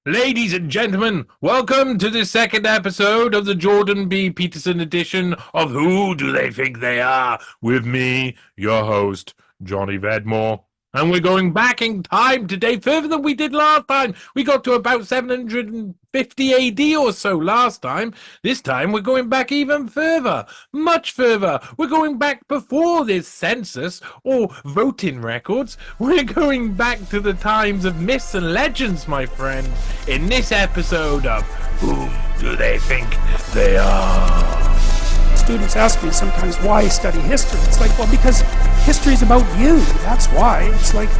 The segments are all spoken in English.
Ladies and gentlemen, welcome to the second episode of the Jordan B. Peterson edition of Who Do They Think They Are? With me, your host, Johnny Vedmore. And we're going back in time today, further than we did last time. We got to about 750 AD or so last time. This time we're going back even further, much further. We're going back before this census or voting records. We're going back to the times of myths and legends, my friend, in this episode of Who Do They Think They Are? Students ask me sometimes why I study history. It's like, well, because history is about you. That's why. It's like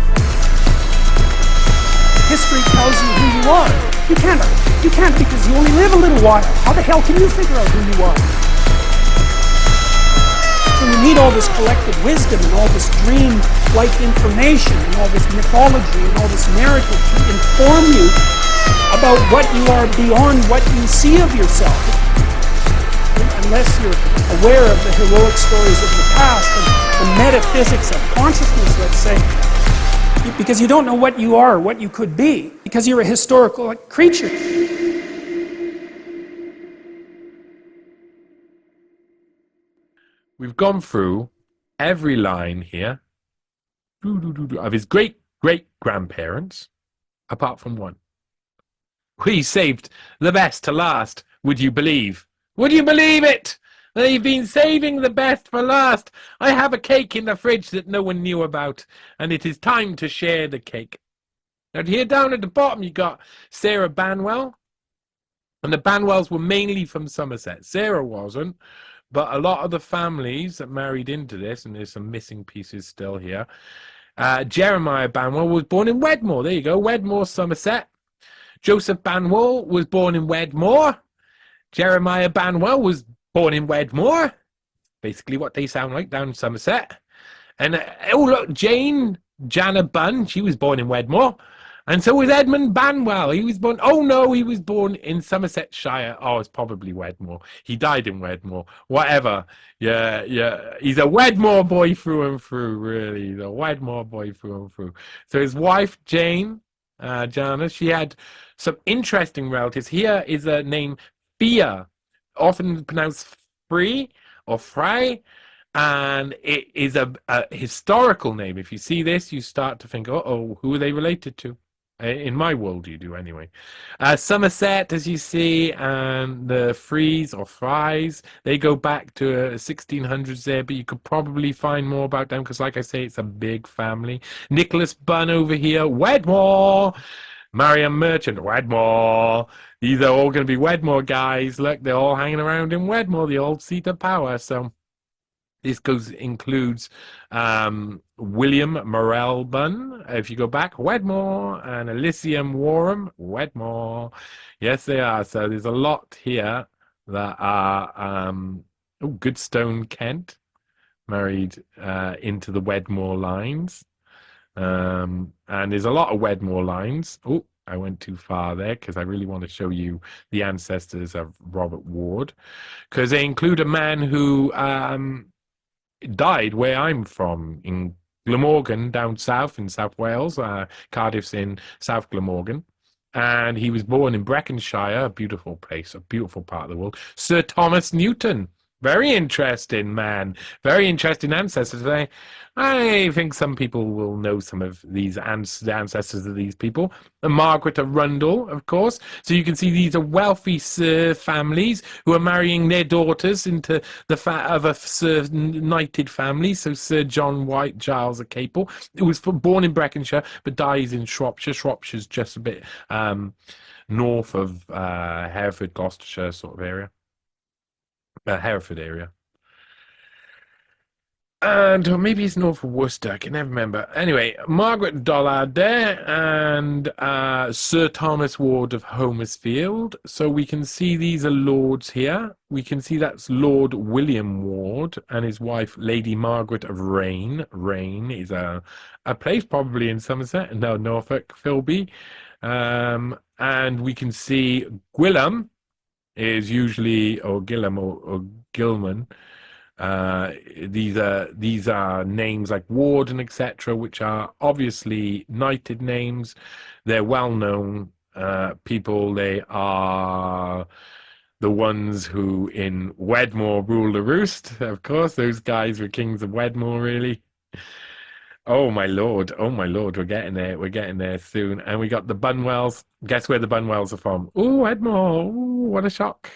history tells you who you are. You can't because you only live a little while. How the hell can you figure out who you are? So you need all this collective wisdom and all this dream-like information and all this mythology and all this narrative to inform you about what you are beyond what you see of yourself. Unless you're aware of the heroic stories of the past and the metaphysics of consciousness, let's say, because you don't know what you are, what you could be, because you're a historical creature. We've gone through every line here of his great-great-grandparents, apart from one. We saved the best to last, would you believe? Would you believe it? They've been saving the best for last. I have a cake in the fridge that no one knew about, and it is time to share the cake. Now, here down at the bottom, you got Sarah Banwell, and the Banwells were mainly from Somerset. Sarah wasn't, but a lot of the families that married into this, and there's some missing pieces still here. Jeremiah Banwell was born in Wedmore. There you go, Wedmore, Somerset. Joseph Banwell was born in Wedmore. Jeremiah Banwell was born in Wedmore, basically what they sound like down in Somerset. And oh look, Jana Bunn, she was born in Wedmore. And so was Edmund Banwell. He was born, oh no, he was born in Somersetshire. Oh, it's probably Wedmore. He died in Wedmore. Whatever. Yeah. He's a Wedmore boy through and through, really. He's a Wedmore boy through and through. So his wife, Jana, she had some interesting relatives. Here is a name, Fia, often pronounced Free or Fry, and it is a historical name. If you see this, you start to think, oh, who are they related to? In my world, you do anyway. Somerset, as you see, and the Frees or Fries, they go back to 1600s there, but you could probably find more about them because, like I say, it's a big family. Nicholas Bunn over here, Wedmore. Marion Merchant, Wedmore. These are all going to be Wedmore guys. Look, they're all hanging around in Wedmore, the old seat of power. So this includes William Morell Bunn, if you go back, Wedmore, and Elysium Warham, Wedmore. Yes, they are. So there's a lot here that are Goodstone Kent, married into the Wedmore lines. And there's a lot of Wedmore lines. Oh, I went too far there because I really want to show you the ancestors of Robert Ward, because they include a man who died where I'm from, in Glamorgan, down south in South Wales. Cardiff's in South Glamorgan. And he was born in Breconshire, a beautiful place, a beautiful part of the world. Sir Thomas Newton. Very interesting man. Very interesting ancestors. I think some people will know some of these ancestors of these people. And Margaret Arundel, of course. So you can see these are wealthy Sir families who are marrying their daughters into the of a Sir knighted family. So Sir John White Giles of Capel, who was born in Breconshire but dies in Shropshire. Shropshire's just a bit north of Hereford, Gloucestershire sort of area. Hereford area. And maybe it's north of Worcester. I can never remember. Anyway, Margaret Dollard there and Sir Thomas Ward of Homersfield. So we can see these are lords here. We can see that's Lord William Ward and his wife, Lady Margaret of Rain. Rain is a place probably in Somerset, no, Norfolk, Philby. And we can see Gwilym is usually, or Gillam or Gilman. These are names like Ward and etc., which are obviously knighted names. They're well known people. They are the ones who in Wedmore rule the roost. Of course, those guys were kings of Wedmore, really. Oh my lord, oh my lord, we're getting there. We're getting there soon. And we got the Bunwells. Guess where the Bunwells are from? Oh, Wedmore. Oh, what a shock.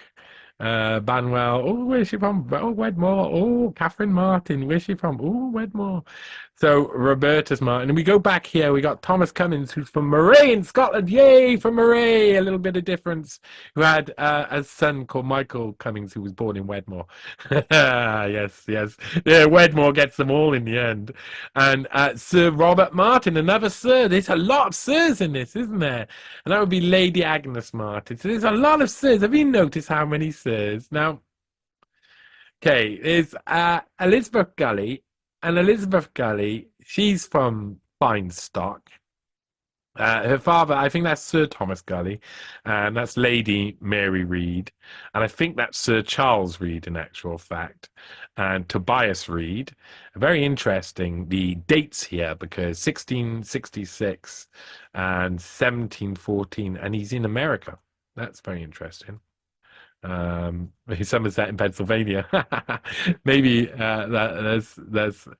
Banwell. Oh, where's she from? Oh, Wedmore. Oh, Catherine Martin. Where's she from? Oh, Wedmore. So Robertus Martin. And we go back here. We got Thomas Cummins, who's from Moray in Scotland. Yay for Moray. A little bit of difference. Who had a son called Michael Cummings, who was born in Wedmore. Yes, yes. Yeah, Wedmore gets them all in the end. And Sir Robert Martin, another Sir. There's a lot of Sirs in this, isn't there? And that would be Lady Agnes Martin. So there's a lot of Sirs. Have you noticed how many Sirs? Now, okay, there's Elizabeth Gully. And Elizabeth Gully, she's from fine stock. Her father, I think that's Sir Thomas Gully, and that's Lady Mary Reed, and I think that's Sir Charles Reed in actual fact, and Tobias Reed. Very interesting, the dates here, because 1666 and 1714, and he's in America. That's very interesting. Somerset in Pennsylvania. Maybe that's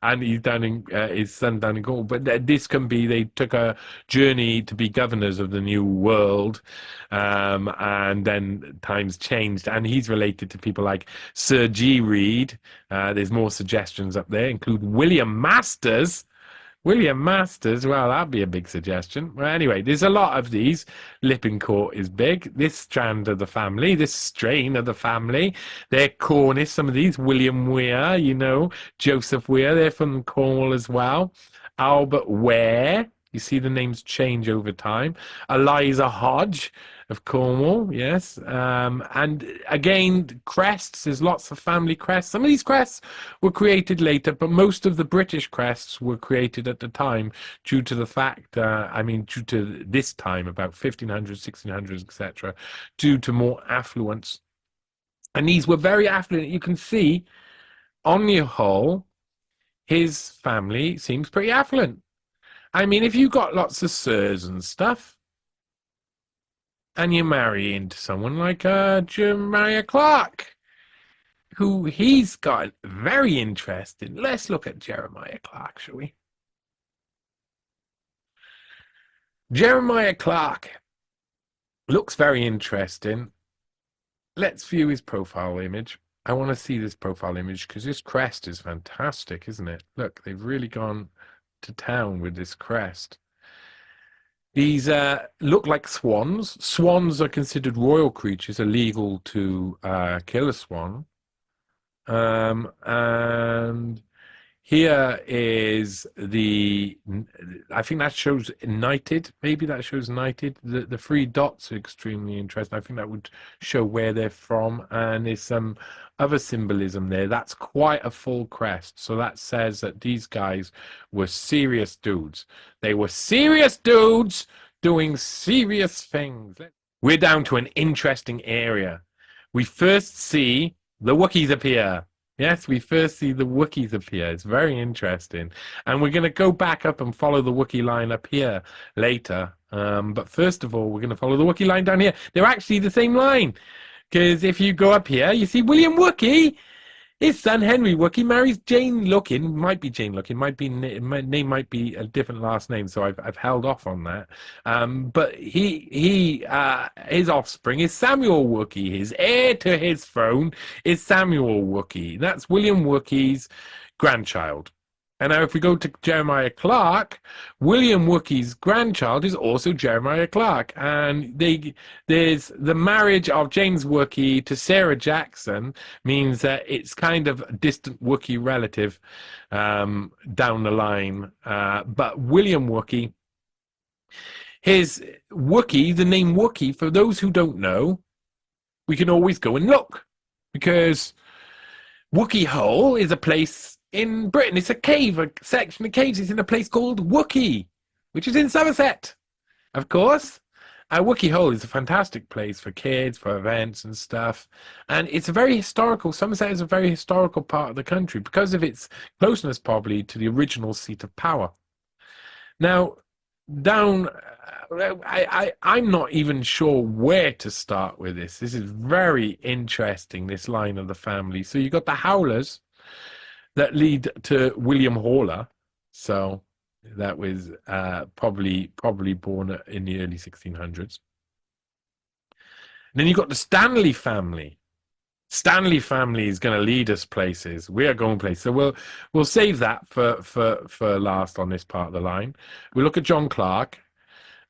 and he's down in his son down in Cornwall. But this can be they took a journey to be governors of the new world, and then times changed. And he's related to people like Sir G. Reed. There's more suggestions up there, include William Masters. William Masters, well, that'd be a big suggestion. Well, anyway, there's a lot of these. Lippencourt is big. This strand of the family, this strain of the family, they're Cornish, some of these. William Weir, you know, Joseph Weir, they're from Cornwall as well. Albert Ware, you see the names change over time. Eliza Hodge of Cornwall, yes. And again, crests, there's lots of family crests. Some of these crests were created later, but most of the British crests were created at the time due to the fact, due to this time, about 1500s, 1600s, etc., due to more affluence. And these were very affluent. You can see on the whole, his family seems pretty affluent. I mean, if you got lots of sirs and stuff, and you marry into someone like Jeremiah Clark, who he's got very interesting. Let's look at Jeremiah Clark, shall we? Jeremiah Clark looks very interesting. Let's view his profile image. I want to see this profile image because this crest is fantastic, isn't it? Look, they've really gone to town with this crest. These look like swans. Swans are considered royal creatures, illegal to kill a swan. And here is I think that shows knighted. Maybe that shows knighted. The three dots are extremely interesting. I think that would show where they're from. And there's some other symbolism there. That's quite a full crest. So that says that these guys were serious dudes. They were serious dudes doing serious things. We're down to an interesting area. We first see the Wookiees appear. Yes, we first see the Wookiees appear. It's very interesting. And we're going to go back up and follow the Wookiee line up here later. But first of all, we're going to follow the Wookiee line down here. They're actually the same line. Because if you go up here, you see William Wookie. His son Henry Wookie marries Jane Lookin. Might be Jane Lookin. Name might be a different last name. So I've held off on that. But his offspring is Samuel Wookie. His heir to his throne is Samuel Wookie. That's William Wookie's grandchild. And now if we go to Jeremiah Clark, William Wookie's grandchild is also Jeremiah Clark. And there's the marriage of James Wookie to Sarah Jackson means that it's kind of a distant Wookie relative down the line. But William Wookie, his Wookie, the name Wookie, for those who don't know, we can always go and look. Because Wookie Hole is a place in Britain. It's a cave, a section of caves. It's in a place called Wookie, which is in Somerset, of course. Wookie Hole is a fantastic place for kids, for events and stuff. And it's a very historical, Somerset is a very historical part of the country because of its closeness probably to the original seat of power. Now, down I'm not even sure where to start with this. This is very interesting, this line of the family. So you got the Howlers that lead to William Hawler. So that was probably born in the early 1600s. And then you got the Stanley family. Stanley family is going to lead us places. We are going places. So we'll save that for last on this part of the line. We look at John Clark,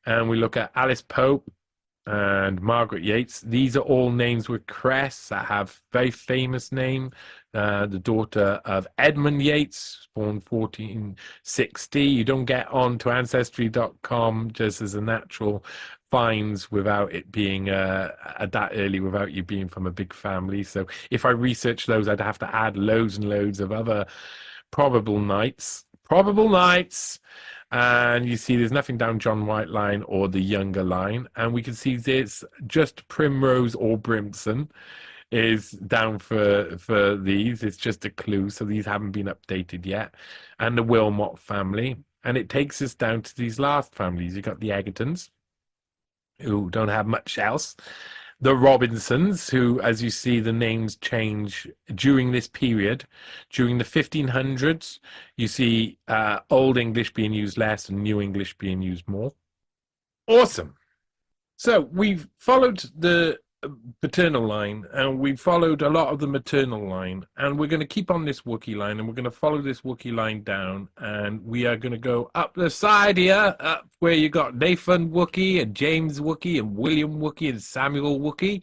and we look at Alice Pope and Margaret Yates. These are all names with crests that have very famous name. The daughter of Edmund Yates, born 1460. You don't get on to ancestry.com just as a natural finds without it being that early, without you being from a big family. So if I research those, I'd have to add loads and loads of other probable knights. And you see there's nothing down John White line or the younger line. And we can see there's just Primrose or Brimson is down for these. It's just a clue. So these haven't been updated yet. And the Wilmot family. And it takes us down to these last families. You've got the Egertons, who don't have much else. The Robinsons, who, as you see, the names change during this period. During the 1500s, you see Old English being used less and New English being used more. Awesome. So we've followed the paternal line, and we've followed a lot of the maternal line, and we're going to keep on this Wookiee line, and we're going to follow this Wookiee line down, and we are going to go up the side here, up where you got Nathan Wookiee and James Wookiee and William Wookiee and Samuel Wookiee,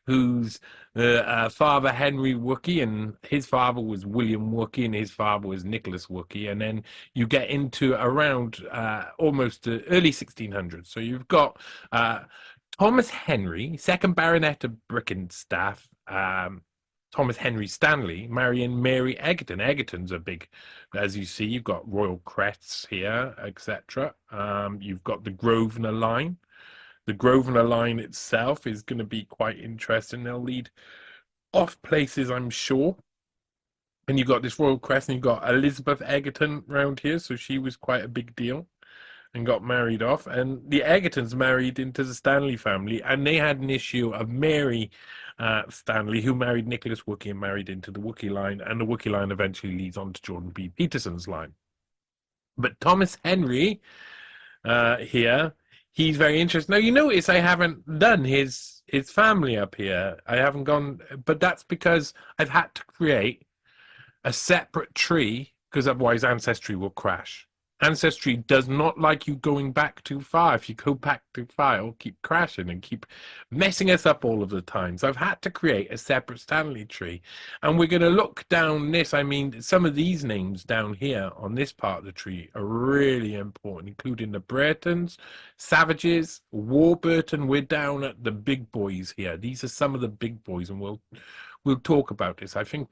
whose father Henry Wookiee, and his father was William Wookiee, and his father was Nicholas Wookiee. And then you get into around almost the early 1600s. So you've got Thomas Henry, second Baronet of Bickerstaff, Thomas Henry Stanley, marrying Mary Egerton. Egertons are big, as you see. You've got royal crests here, etc. You've got the Grosvenor line. The Grosvenor line itself is going to be quite interesting. They'll lead off places, I'm sure. And you've got this royal crest, and you've got Elizabeth Egerton round here, so she was quite a big deal and got married off. And the Egertons married into the Stanley family, and they had an issue of Mary Stanley, who married Nicholas Wookiee and married into the Wookiee line, and the Wookiee line eventually leads on to Jordan B. Peterson's line. But Thomas Henry here, he's very interesting. Now, you notice I haven't done his family up here. I haven't gone, but that's because I've had to create a separate tree, because otherwise Ancestry will crash. Ancestry does not like you going back too far. If you go back too far, it'll keep crashing and keep messing us up all of the time. So I've had to create a separate Stanley tree. And we're going to look down this. I mean, some of these names down here on this part of the tree are really important, including the Bretons, Savages, Warburton. We're down at the big boys here. These are some of the big boys, and we'll talk about this. I think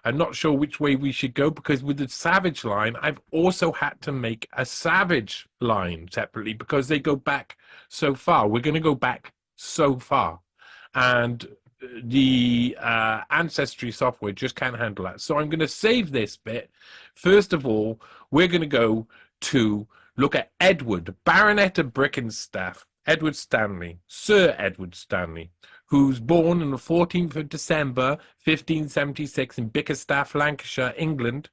I'm not sure which way we should go, because with the Savage line, I've also had to make a Savage line separately because they go back so far. We're going to go back so far. And the Ancestry software just can't handle that. So I'm going to save this bit. First of all, we're going to go to look at Edward, Baronet of Bickerstaff, Edward Stanley, Sir Edward Stanley, who's born on the 14th of December, 1576 in Bickerstaff, Lancashire, England,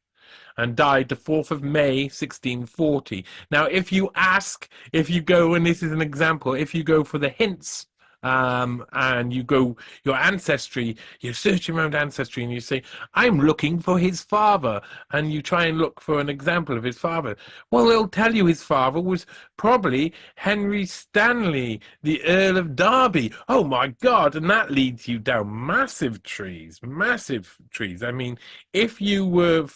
and died the 4th of May, 1640. Now, if you go, and this is an example, if you go for the hints, and you go your Ancestry, you're searching around Ancestry, and you say, I'm looking for his father, and you try and look for an example of his father. Well, they'll tell you his father was probably Henry Stanley, the Earl of Derby. Oh my God. And that leads you down massive trees. I mean, if you were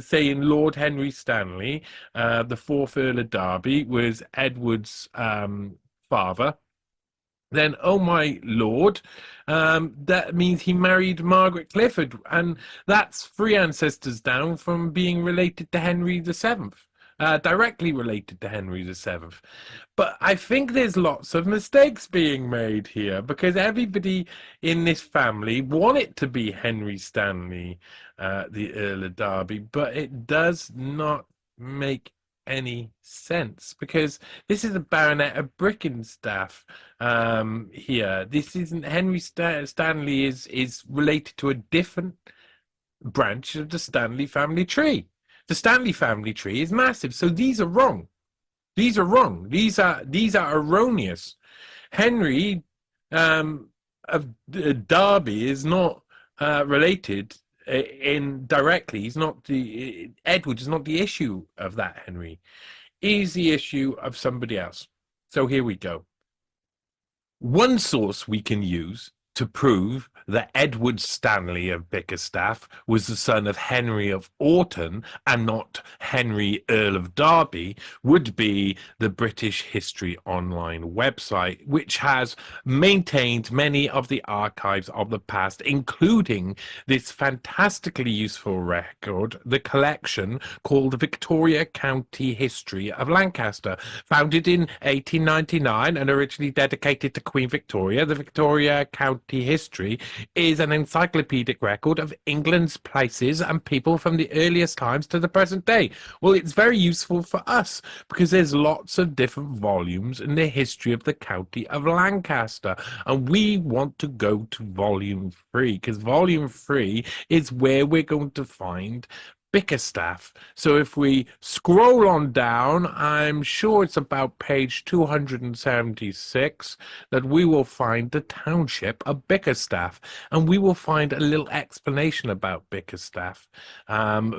saying Lord Henry Stanley, the fourth Earl of Derby was Edward's father, then, oh my lord, that means he married Margaret Clifford, and that's 3 ancestors down from being related to Henry VII, directly related to Henry VII. But I think there's lots of mistakes being made here, because everybody in this family want it to be Henry Stanley, the Earl of Derby, but it does not make any sense, because this is a Baronet of Bickerstaff here. This isn't Henry Stanley is related to a different branch of the Stanley family tree. The Stanley family tree is massive, so these are wrong. These are wrong. These are erroneous. Henry of Derby is not related indirectly. He's not the Edward is not the issue of that. Henry is the issue of somebody else. So here we go. One source we can use to prove that Edward Stanley of Bickerstaff was the son of Henry of Orton and not Henry Earl of Derby would be the British History Online website, which has maintained many of the archives of the past, including this fantastically useful record, the collection called the Victoria County History of Lancaster, founded in 1899 and originally dedicated to Queen Victoria. The Victoria County History is an encyclopedic record of England's places and people from the earliest times to the present day. Well, it's very useful for us because there's lots of different volumes in the history of the county of Lancaster, and we want to go to volume 3 because volume 3 is where we're going to find Bickerstaff. So if we scroll on down, I'm sure it's about page 276 that we will find the township of Bickerstaff, and we will find a little explanation about Bickerstaff.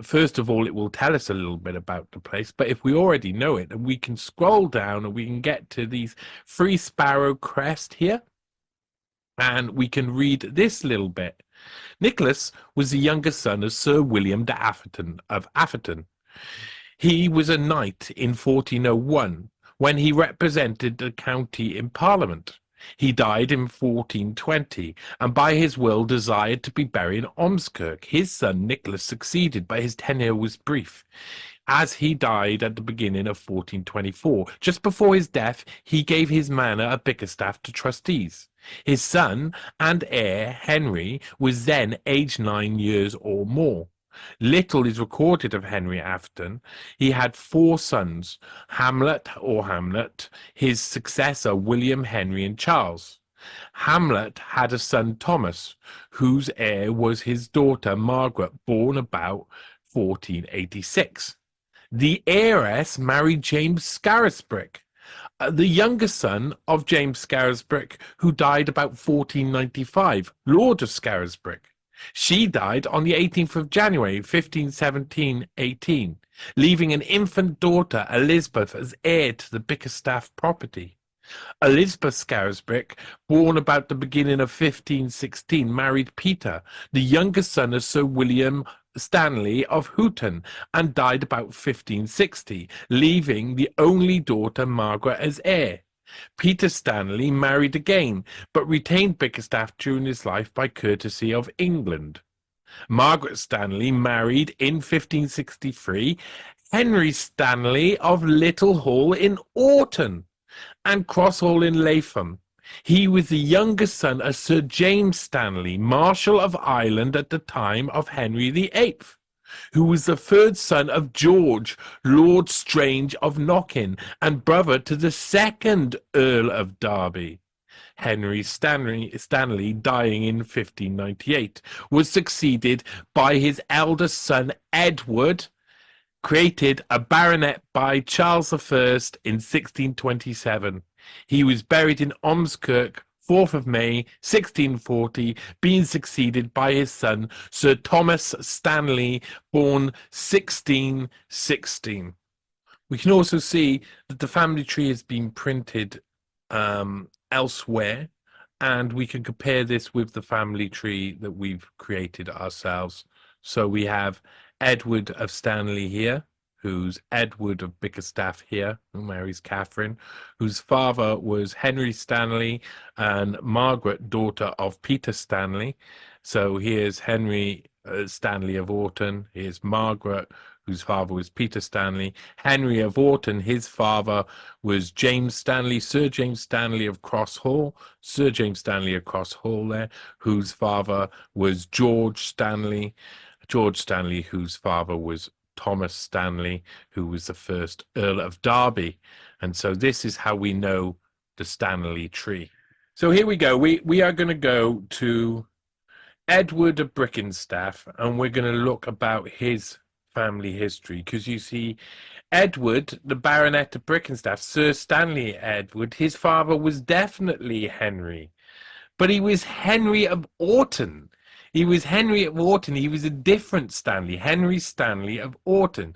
First of all, it will tell us a little bit about the place, but if we already know it, and we can scroll down and we can get to these Free Sparrow Crest here, and we can read this little bit. Nicholas was the younger son of Sir William de Atherton of Atherton. He was a knight in 1401 when he represented the county in Parliament. He died in 1420 and by his will desired to be buried in Ormskirk. His son Nicholas succeeded, but his tenure was brief, as he died at the beginning of 1424. Just before his death, he gave his manor of Bickerstaff to trustees. His son and heir, Henry, was then aged 9 years or more. Little is recorded of Henry Afton. He had 4 sons, Hamlet, his successor William, Henry, and Charles. Hamlet had a son, Thomas, whose heir was his daughter Margaret, born about 1486. The heiress married James Scarisbrick, the younger son of James Scarisbrick, who died about 1495, Lord of Scarisbrick. She died on the 18th of January, 1517-18, leaving an infant daughter, Elizabeth, as heir to the Bickerstaff property. Elizabeth Scarisbrick, born about the beginning of 1516, married Peter, the younger son of Sir William Stanley of Houghton, and died about 1560, leaving the only daughter Margaret as heir. Peter Stanley married again, but retained Bickerstaff during his life by courtesy of England. Margaret Stanley married in 1563 Henry Stanley of Little Hall in Orton and Cross Hall in Latham. He was the younger son of Sir James Stanley, Marshal of Ireland at the time of Henry VIII, who was the third son of George, Lord Strange of Knockin, and brother to the second Earl of Derby. Henry Stanley, dying in 1598, was succeeded by his eldest son Edward, created a baronet by Charles I in 1627. He was buried in Ormskirk, 4th of May, 1640, being succeeded by his son, Sir Thomas Stanley, born 1616. We can also see that the family tree has been printed elsewhere, and we can compare this with the family tree that we've created ourselves. So we have Edward of Stanley here, who's Edward of Bickerstaff here, who marries Catherine, whose father was Henry Stanley and Margaret, daughter of Peter Stanley. So here's Henry Stanley of Orton, here's Margaret, whose father was Peter Stanley. Henry of Orton, his father was James Stanley, Sir James Stanley of Cross Hall, Sir James Stanley of Cross Hall there, whose father was George Stanley, whose father was Thomas Stanley, who was the first Earl of Derby. And so this is how we know the Stanley tree. So here we go. We are going to go to Edward of Bickerstaff, and we're going to look about his family history, because you see, Edward, the Baronet of Bickerstaff, Sir Stanley Edward, his father was definitely Henry, but he was Henry of Orton. He was Henry of Orton. He was a different Stanley, Henry Stanley of Orton.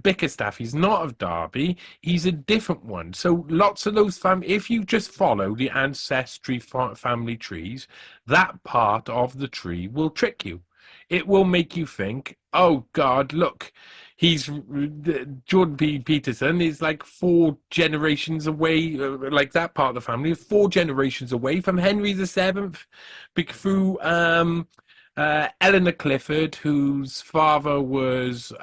Bickerstaff, he's not of Derby. He's a different one. So lots of those if you just follow the ancestry family trees, that part of the tree will trick you. It will make you think, oh God, look, he's Jordan P. Peterson is like 4 generations away, like that part of the family, 4 generations away from Henry VII, through Eleanor Clifford, whose father was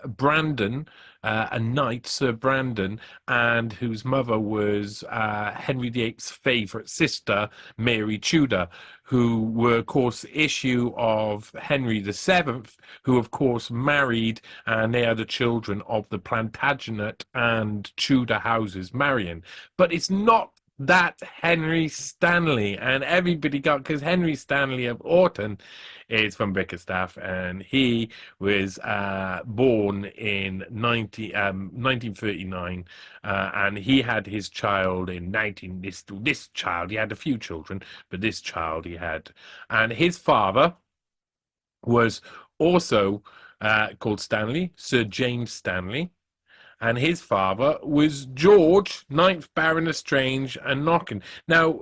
Brandon, a knight, Sir Brandon, and whose mother was Henry VIII's favourite sister, Mary Tudor, who were, of course, issue of Henry VII, who, of course, married, and they are the children of the Plantagenet and Tudor houses marrying. But it's not that Henry Stanley, and everybody got, because Henry Stanley of Orton is from Bickerstaff, and he was born in 1939, and he had his child in this child, he had a few children, but this child he had, and his father was also called Stanley, Sir James Stanley, and his father was George, 9th Baron of Strange and Knockin. Now,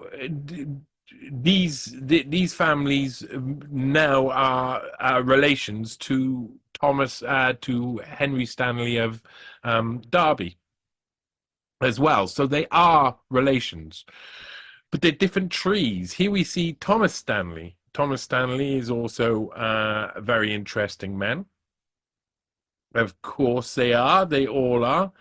these families now are relations to to Henry Stanley of Derby as well. So they are relations, but they're different trees. Here we see Thomas Stanley. Thomas Stanley is also a very interesting man. Of course they are. They all are.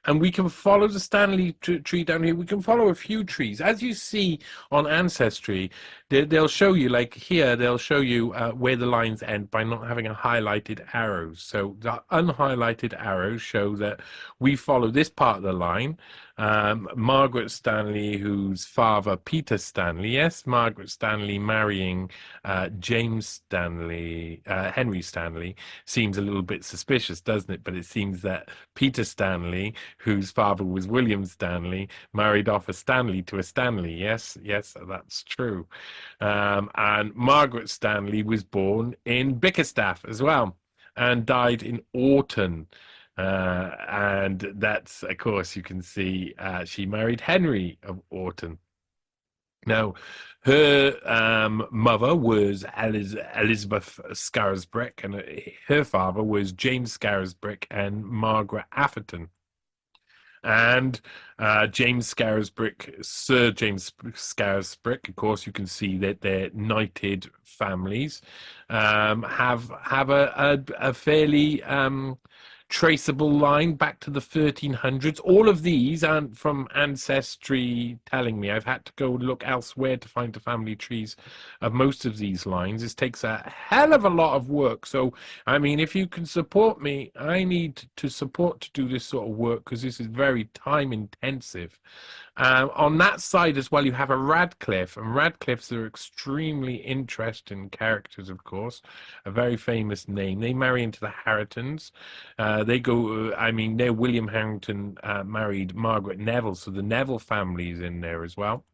And we can follow the Stanley tree down here. We can follow a few trees. As you see on Ancestry, they'll show you, like here, they'll show you where the lines end by not having a highlighted arrows. So the unhighlighted arrows show that we follow this part of the line. Margaret Stanley, whose father, Peter Stanley, yes, Margaret Stanley marrying James Stanley, Henry Stanley, seems a little bit suspicious, doesn't it? But it seems that Peter Stanley, whose father was William Stanley, married off a Stanley to a Stanley. Yes, yes, that's true. And Margaret Stanley was born in Bickerstaff as well, and died in Orton. And that's, of course, you can see she married Henry of Orton. Now, her mother was Elizabeth Scarisbrick, and her father was James Scarisbrick and Margaret Atherton. And James Scarisbrick, Sir James Scarisbrick, of course, you can see that their knighted families have a fairly traceable line back to the 1300s. All of these aren't from Ancestry telling me. I've had to go look elsewhere to find the family trees of most of these lines. This takes a hell of a lot of work. So, I mean, if you can support me, I need to support to do this sort of work, because this is very time intensive. On that side as well, you have a Radcliffe, and Radcliffes are extremely interesting characters, of course, a very famous name. They marry into the Harringtons. They go, I mean, they're William Harrington married Margaret Neville, so the Neville family is in there as well.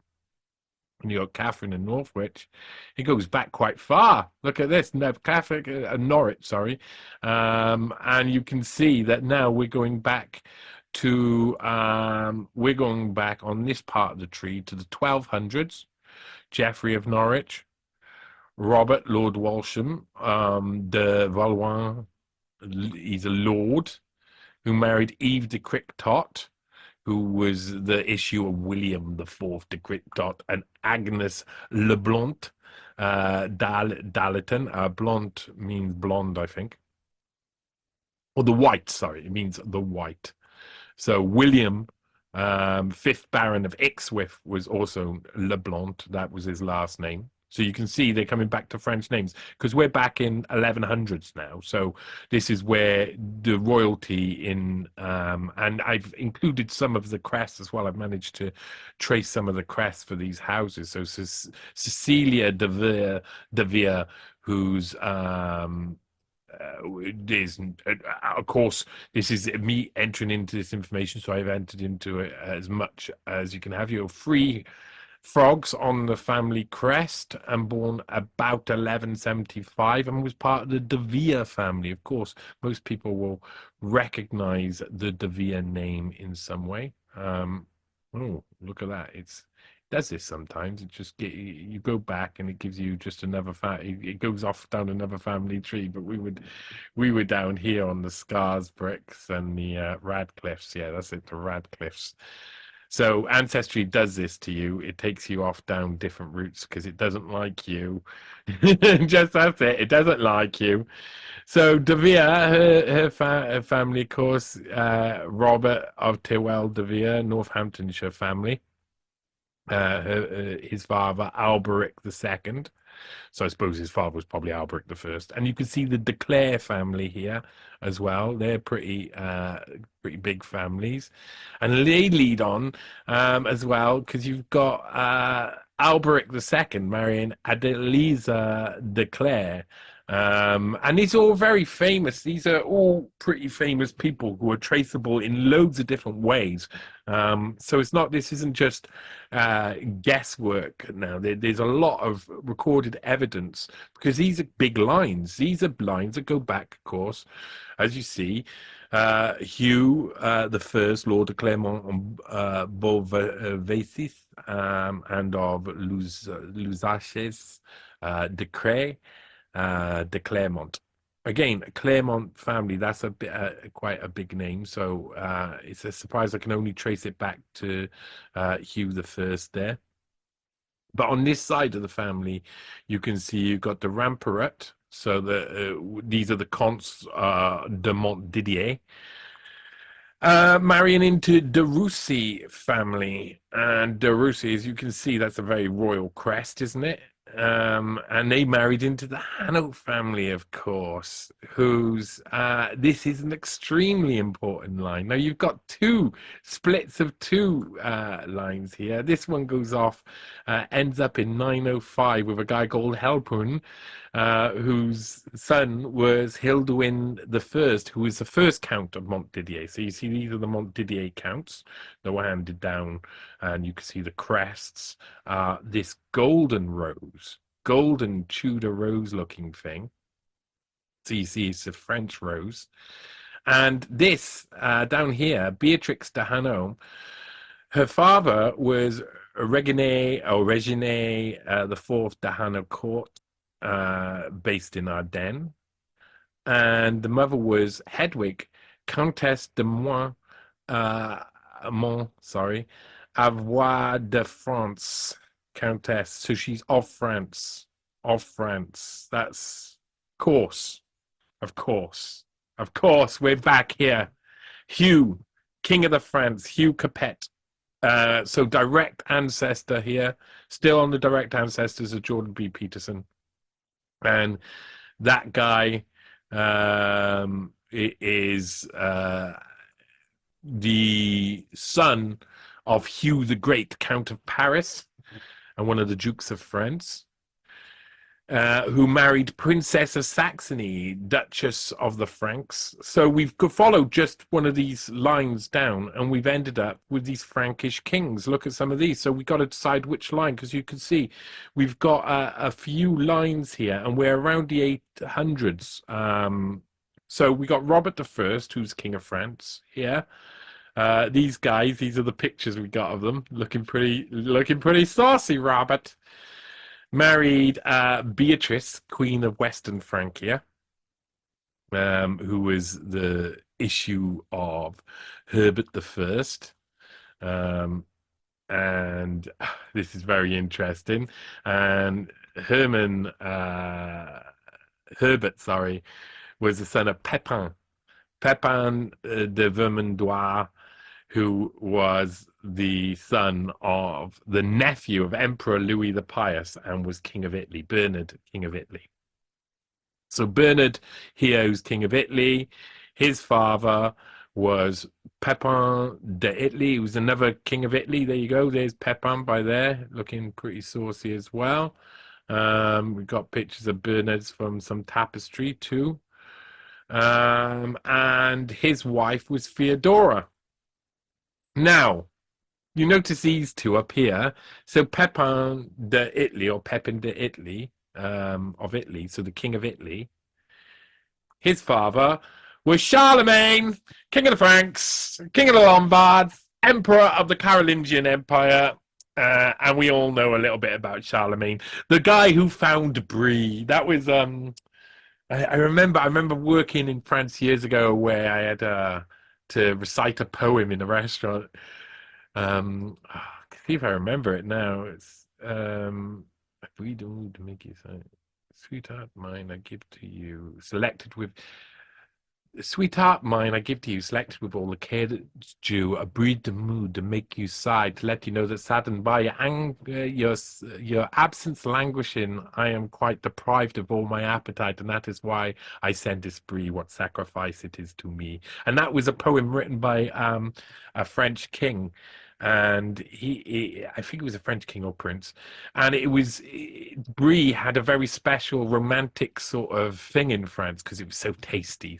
And you got Catherine and Northwich. It goes back quite far. Look at this, Norwich, sorry. And you can see that now we're going back to we're going back on this part of the tree to the 1200s. Geoffrey of Norwich, Robert Lord Walsham, de Valois, he's a lord who married Eve de Cricktot, who was the issue of William the Fourth de Cricktot, and Agnes Le Blunt d'Allerton. Blunt means blonde, I think, or the white. Sorry, it means the white. So William, 5th Baron of Ixwith, was also Le Blunt. That was his last name. So you can see they're coming back to French names because we're back in 1100s now. So this is where the royalty and I've included some of the crests as well. I've managed to trace some of the crests for these houses. So Cecilia de Vere, who's there's of course this is me entering into this information, so I've entered into it as much as you can have. Your three frogs on the family crest and born about 1175 and was part of the De Vere family. Of course, most people will recognize the De Vere name in some way. Oh, look at that. It does this sometimes. It just you go back and it gives you just another it goes off down another family tree. But we were down here on the Scars bricks and the Radcliffes. Yeah, that's it, the Radcliffes. So Ancestry does this to you. It takes you off down different routes because it doesn't like you. Just that's it. It doesn't like you. So De Vere, her family, of course, Robert of Tyrwell De Vere, Northamptonshire family. His father, Alberic II. So I suppose his father was probably Alberic I. And you can see the De Clare family here as well. They're pretty big families. And they lead on as well because you've got Alberic II marrying Adeliza de Clare. And these are all very famous. These are all pretty famous people who are traceable in loads of different ways. So this isn't just guesswork now. There's a lot of recorded evidence because these are big lines. These are lines that go back, of course, as you see, Hugh the First, Lord of Clermont Beauvaisis, and of Lusaces de Cray, de Clermont. Again, Clermont family, that's a bit quite a big name. So it's a surprise I can only trace it back to Hugh the First there. But on this side of the family, you can see you've got the Ramperat. So these are the Counts de Montdidier. Marrying into de Russi family. And de Russi, as you can see, that's a very royal crest, isn't it? And they married into the Hanover family, of course, this is an extremely important line. Now you've got two splits of two lines here. This one goes off, ends up in 905 with a guy called Helpun, whose son was Hilduin I, who was the first Count of Montdidier. So you see these are the Montdidier counts that were handed down, and you can see the crests. This golden Tudor rose looking thing. So you see it's a French rose. And this down here, Beatrix de Hainaut, her father was Regine the Fourth de Hainaut, based in Ardennes. And the mother was Hedwig, Countess de Avois de France, Countess. So she's of France. That's of course, we're back here. Hugh, King of the France, Hugh Capet. So direct ancestor here, still on the direct ancestors of Jordan B. Peterson. And that guy is the son of Hugh the Great, Count of Paris, and one of the Dukes of France, who married Princess of Saxony, Duchess of the Franks. So we've followed just one of these lines down, and we've ended up with these Frankish kings. Look at some of these. So we've got to decide which line, because you can see we've got a few lines here, and we're around the 800s. So we got Robert I, who's King of France here. These guys, these are the pictures we got of them, looking pretty saucy. Robert married Beatrice, Queen of Western Francia, who was the issue of Herbert I. And this is very interesting. And Herbert, was the son of Pepin de Vermandois, who was the son of the nephew of Emperor Louis the Pious and was King of Italy, Bernard, King of Italy. So Bernard here, who's King of Italy, his father was Pepin d'Italy, who was another King of Italy. There you go. There's Pepin by there, looking pretty saucy as well. We've got pictures of Bernard's from some tapestry too. And his wife was Theodora. Now, you notice these two up here. So Pepin d'Italy, or Pepin d'Italy, of Italy, so the King of Italy, his father was Charlemagne, King of the Franks, King of the Lombards, Emperor of the Carolingian Empire. And we all know a little bit about Charlemagne, the guy who found Brie. That was I remember working in France years ago where I had to recite a poem in a restaurant. See if I remember it now. It's we don't make you say, sweetheart mine, I give to you, selected with. Sweetheart mine, I give to you, selected with all the care that's due, a breed the mood to make you sigh, to let you know that saddened by your anger, your absence languishing, I am quite deprived of all my appetite, and that is why I send this brie, what sacrifice it is to me. And that was a poem written by a French king. And he, I think it was a French king or prince, and Brie had a very special romantic sort of thing in France because it was so tasty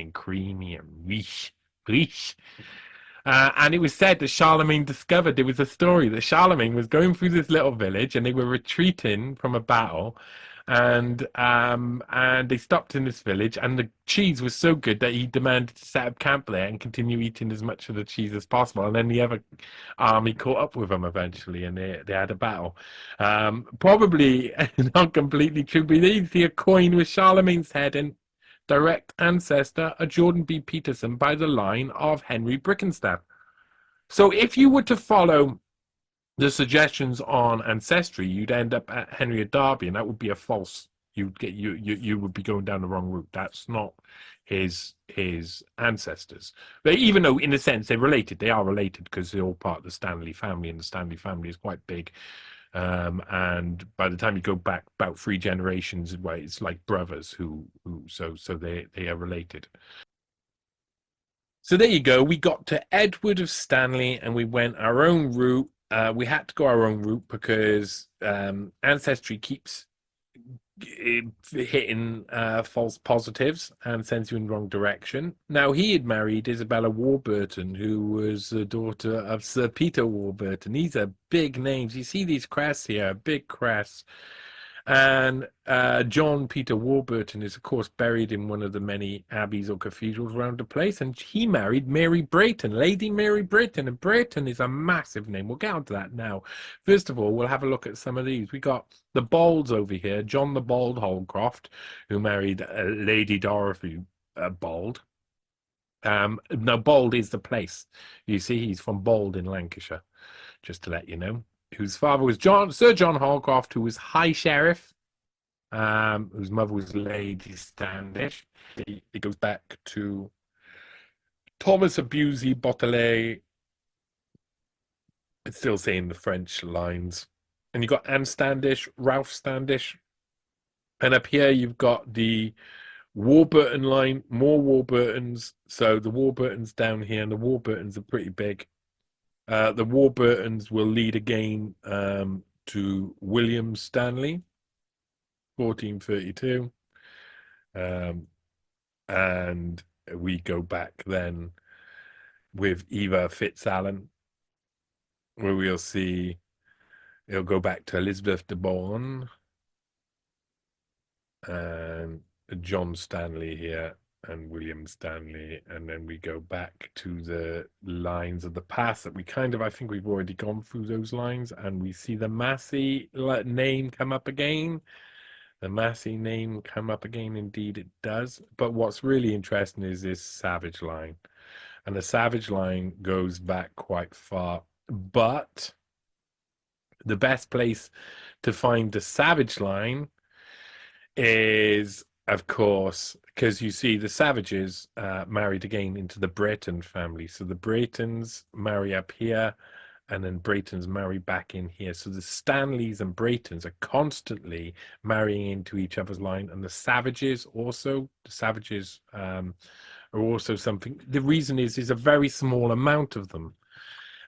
and creamy and riche. And it was said that Charlemagne discovered, there was a story that Charlemagne was going through this little village and they were retreating from a battle, and they stopped in this village, and the cheese was so good that he demanded to set up camp there and continue eating as much of the cheese as possible. And then the other army caught up with them eventually, and they had a battle. Probably not completely true, but you see a coin with Charlemagne's head and direct ancestor, a Jordan B. Peterson by the line of Henry Bickerstaff. So if you were to follow the suggestions on Ancestry, you'd end up at Henry of Derby, and that would be a false. You would be going down the wrong route. That's not his ancestors. But even though, in a sense, they're related, they are related because they're all part of the Stanley family, and the Stanley family is quite big. And by the time you go back about 3 generations, well, it's like brothers so they are related. So there you go. We got to Edward of Stanley, and we went our own route. We had to go our own route because Ancestry keeps hitting false positives and sends you in the wrong direction. Now, he had married Isabella Warburton, who was the daughter of Sir Peter Warburton. These are big names. You see these crests here, big crests. And John Peter Warburton is, of course, buried in one of the many abbeys or cathedrals around the place. And he married Mary Brayton, Lady Mary Brayton. And Brayton is a massive name. We'll get onto that now. First of all, we'll have a look at some of these. We got the Bolds over here. John the Bold Holcroft, who married Lady Dorothy Bold. Now, Bold is the place. You see, he's from Bold in Lancashire, just to let you know. Whose father was Sir John Holcroft, who was High Sheriff, whose mother was Lady Standish. It goes back to Thomas Abusey Botelet. It's still saying the French lines. And you've got Anne Standish, Ralph Standish. And up here you've got the Warburton line, more Warburtons. So the Warburtons down here, and the Warburtons are pretty big. The Warburtons will lead again to William Stanley, 1432. And we go back then with Eva Fitzalan, where we'll see it'll go back to Elizabeth de Bourne and John Stanley here and William Stanley, and then we go back to the lines of the past that we I think we've already gone through those lines, and we see the Massey name come up again. The Massey name come up again, indeed it does. But what's really interesting is this Savage line, and the Savage line goes back quite far. But the best place to find the Savage line is Of course, because you see the Savages married again into the Breton family. So the Bretons marry up here, and then Bretons marry back in here. So the Stanleys and Bretons are constantly marrying into each other's line, and the Savages also. The Savages are also something. The reason is a very small amount of them,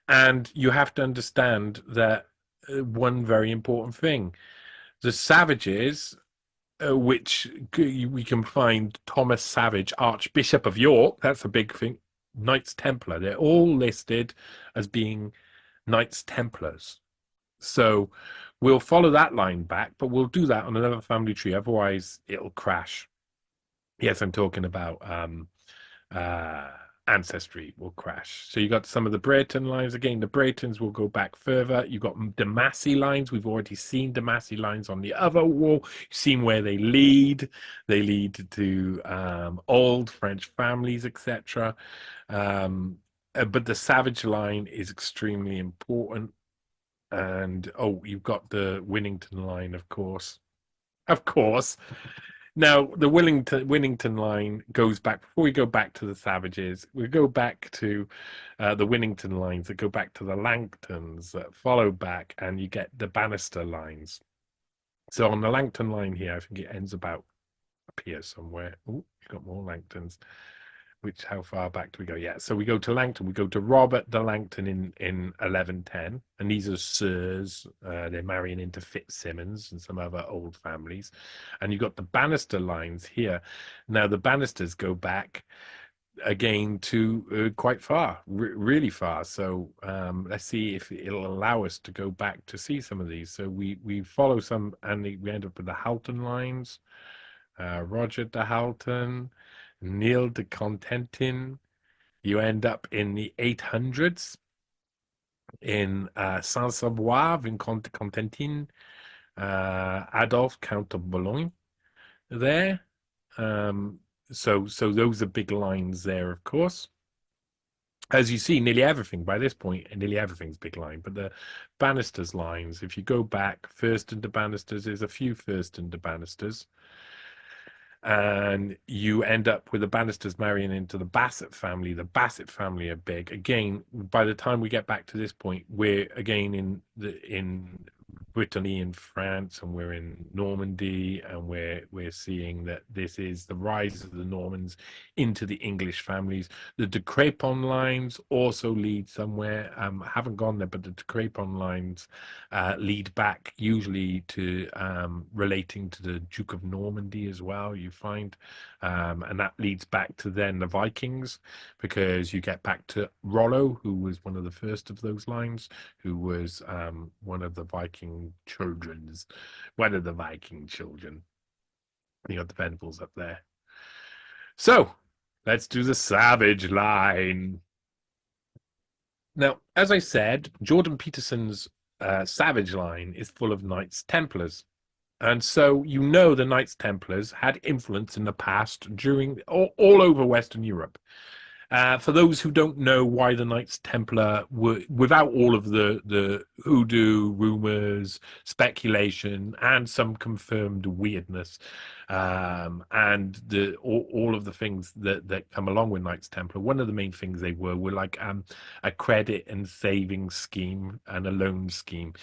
and you have to understand that one very important thing: the Savages which we can find Thomas Savage, Archbishop of York. That's a big thing. Knights Templar. They're all listed as being Knights Templars. So we'll follow that line back, but we'll do that on another family tree. Otherwise, it'll crash. Yes, I'm talking about uh, Ancestry will crash. So you got some of the Breton lines. Again, the Bretons will go back further. You got the Massey lines. We've already seen the Massey lines on the other wall. You've seen where they lead. They lead to old French families, etc. But the Savage line is extremely important. And oh, you've got the Winnington line, of course. Of course. Now, the Winnington line goes back, before we go back to the Savages, we go back to the Winnington lines that go back to the Langtons that follow back, and you get the Bannister lines. So on the Langton line here, I think it ends about up here somewhere. Oh, you've got more Langtons. How far back do we go? Yeah, so we go to Langton. We go to Robert de Langton in 1110, and these are sirs. They're marrying into Fitzsimmons and some other old families, and you've got the Bannister lines here. Now the Bannisters go back again to quite far, really far. So let's see if it'll allow us to go back to see some of these. So we follow some, and we end up with the Halton lines. Roger de Halton, Neil de Contentin. You end up in the 800s in Saint-Savoir, in Contentin, Adolphe, Count of Boulogne there. So those are big lines there, of course. As you see, nearly everything by this point, nearly everything's big line. But the Bannisters lines, if you go back, Thurston de Bannisters, there's a few Thurston de Bannisters. And you end up with the Bannisters marrying into the Bassett family. The Bassett family are big. Again, by the time we get back to this point, we're again in Brittany in France, and we're in Normandy, and we're seeing that this is the rise of the Normans into the English families. The de Crépon lines also lead somewhere. Haven't gone there, but the de Crépon lines lead back usually to relating to the Duke of Normandy as well, you find, and that leads back to then the Vikings, because you get back to Rollo, who was one of the first of those lines, who was one of the Viking children's, one of the Viking children. You got the Venables up there. So let's do the Savage line. Now, as I said, Jordan Peterson's Savage line is full of Knights Templars. And so you know the Knights Templars had influence in the past during all over Western Europe. For those who don't know why the Knights Templar were, without all of the hoodoo, rumors, speculation, and some confirmed weirdness, and all of the things that come along with Knights Templar, one of the main things they were like a credit and savings scheme and a loan scheme.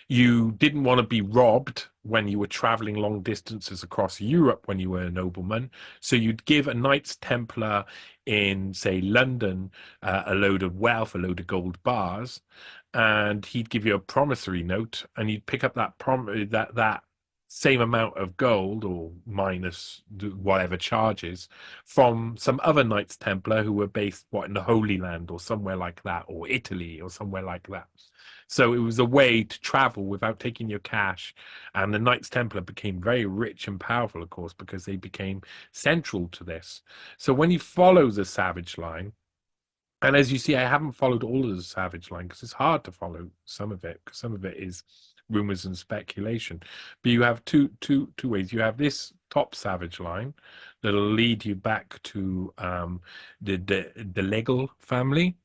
You didn't want to be robbed when you were traveling long distances across Europe when you were a nobleman. So you'd give a Knights Templar in, say, London, a load of wealth, a load of gold bars, and he'd give you a promissory note, and you'd pick up that same amount of gold, or minus whatever charges, from some other Knights Templar who were based, in the Holy Land or somewhere like that, or Italy or somewhere like that. So it was a way to travel without taking your cash. And the Knights Templar became very rich and powerful, of course, because they became central to this. So when you follow the Savage line, and as you see, I haven't followed all of the Savage line because it's hard to follow some of it, because some of it is rumors and speculation. But you have two ways. You have this top Savage line that'll lead you back to the Legal family.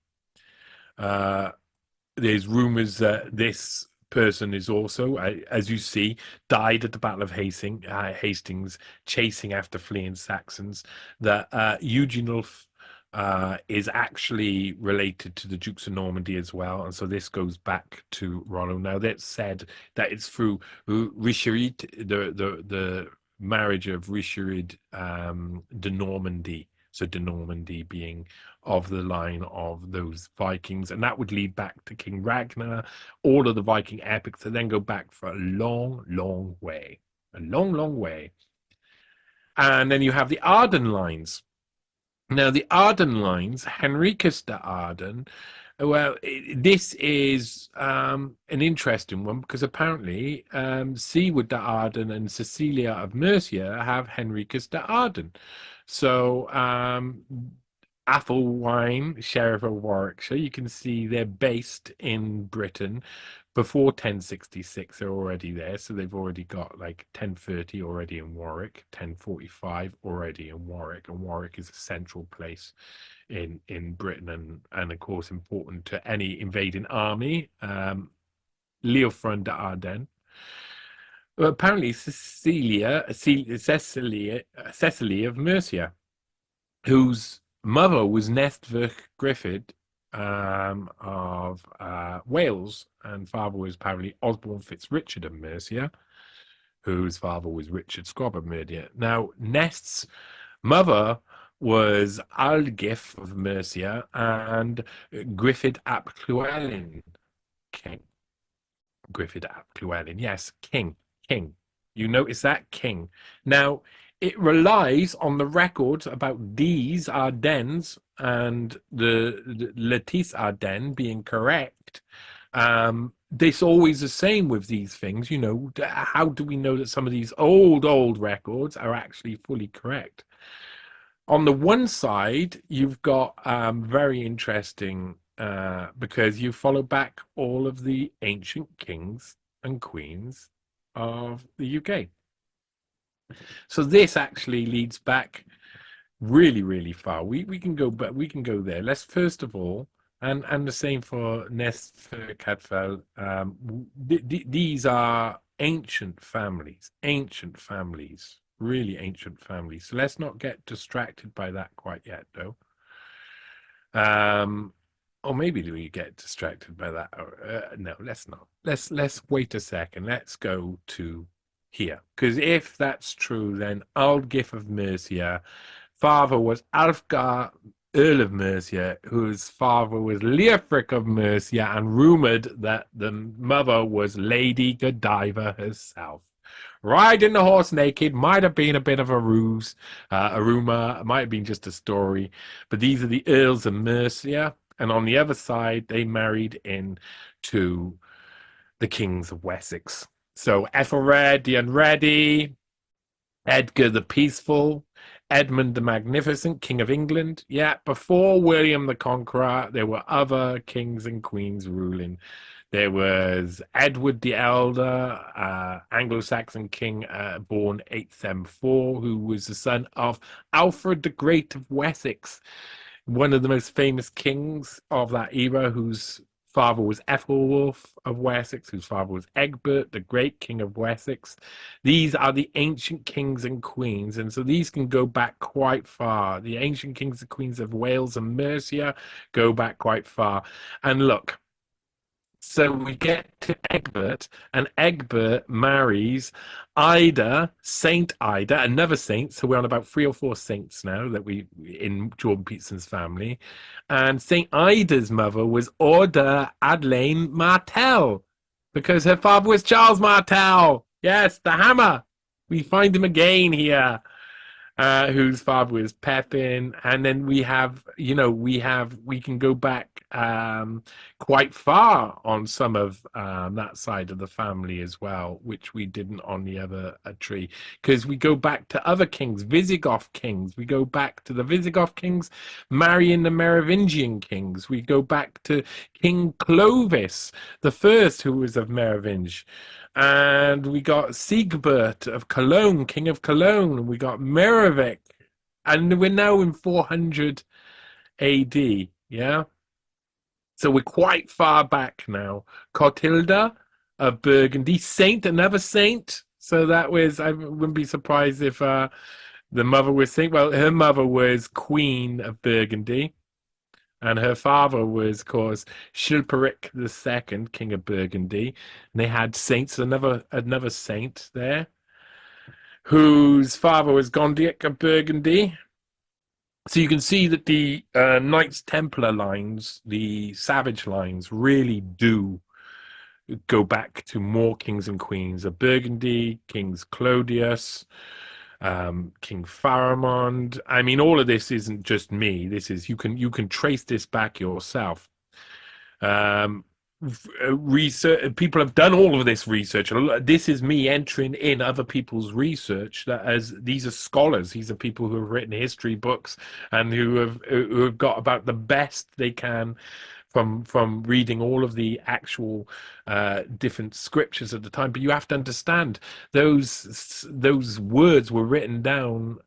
There's rumors that this person is also, as you see, died at the Battle of Hastings, chasing after fleeing Saxons. That Eugenulf is actually related to the Dukes of Normandy as well, and so this goes back to Rollo. Now, that's said that it's through Richelieu, the marriage of Richelieu de Normandy. So de Normandy being of the line of those Vikings, and that would lead back to King Ragnar, all of the Viking epics that then go back for a long, long way. A long, long way. And then you have the Arden lines. Now, the Arden lines, Henricus de Arden, well, this is an interesting one because apparently Siward de Arden and Cecilia of Mercia have Henricus de Arden. So Athelwine, Sheriff of Warwickshire, you can see they're based in Britain. Before 1066, they're already there. So they've already got like 1030 already in Warwick, 1045 already in Warwick. And Warwick is a central place in Britain and of course important to any invading army. Leofrun de Ardennes. Well, apparently Cecily of Mercia, whose mother was Nestverch Griffith of Wales, and father was apparently Osborne FitzRichard of Mercia, whose father was Richard Scrobb of Mercia. Now, Nest's mother was Aldgif of Mercia and Griffith ap Llywelyn, king. Griffith ap Llywelyn, yes, king. You notice that? King. Now, it relies on the records about these Ardennes and the Letis Ardennes being correct. This always the same with these things, you know. How do we know that some of these old records are actually fully correct? On the one side, you've got very interesting because you follow back all of the ancient kings and queens of the UK. So this actually leads back really, really far. We can go, but we can go there. Let's first of all, and the same for Nestferkadfel. These are ancient families, really ancient families. So let's not get distracted by that quite yet, though. Or maybe we get distracted by that. No, let's not. Let's wait a second. Let's go to here, because if that's true, then Aldgif of Mercia, father was Alfgar, Earl of Mercia, whose father was Leofric of Mercia, and rumored that the mother was Lady Godiva herself. Riding the horse naked might have been a bit of a ruse, a rumor, might have been just a story, but these are the Earls of Mercia, and on the other side, they married in to the kings of Wessex. So Ethelred the Unready, Edgar the Peaceful, Edmund the Magnificent, King of England. Yeah, before William the Conqueror, there were other kings and queens ruling. There was Edward the Elder, Anglo-Saxon king born 874, who was the son of Alfred the Great of Wessex, one of the most famous kings of that era, whose father was Ethelwulf of Wessex, whose father was Egbert, the great king of Wessex. These are the ancient kings and queens, and so these can go back quite far. The ancient kings and queens of Wales and Mercia go back quite far. And look, so we get to Egbert, and Egbert marries Ida, Saint Ida, another saint. So we're on about 3 or 4 saints now that we in Jordan Peterson's family. And Saint Ida's mother was Orda Adelaine Martel, because her father was Charles Martel. Yes, the hammer. We find him again here. Whose father was Pepin, and then we have, we can go back quite far on some of that side of the family as well, which we didn't on the other tree, because we go back to other kings, Visigoth kings. We go back to the Visigoth kings marrying the Merovingian kings. We go back to King Clovis the First, who was of Merovinge. And we got Siegbert of Cologne, King of Cologne. We got Merovic. And we're now in 400 AD, yeah? So we're quite far back now. Cotilda of Burgundy. Saint, another saint. So that was, I wouldn't be surprised if the mother was saint. Well, her mother was Queen of Burgundy. And her father was, of course, Chilperic II, King of Burgundy. And they had saints, another saint there, whose father was Gondiac of Burgundy. So you can see that the Knights Templar lines, the Savage lines, really do go back to more kings and queens of Burgundy, Kings Clodius, King Pharamond. I mean, all of this isn't just me. This is you can trace this back yourself. Um, Research people have done all of this research. This is me entering in other people's research. That as these are scholars, these are people who have written history books and who have got about the best they can from reading all of the actual different scriptures at the time. But you have to understand those words were written down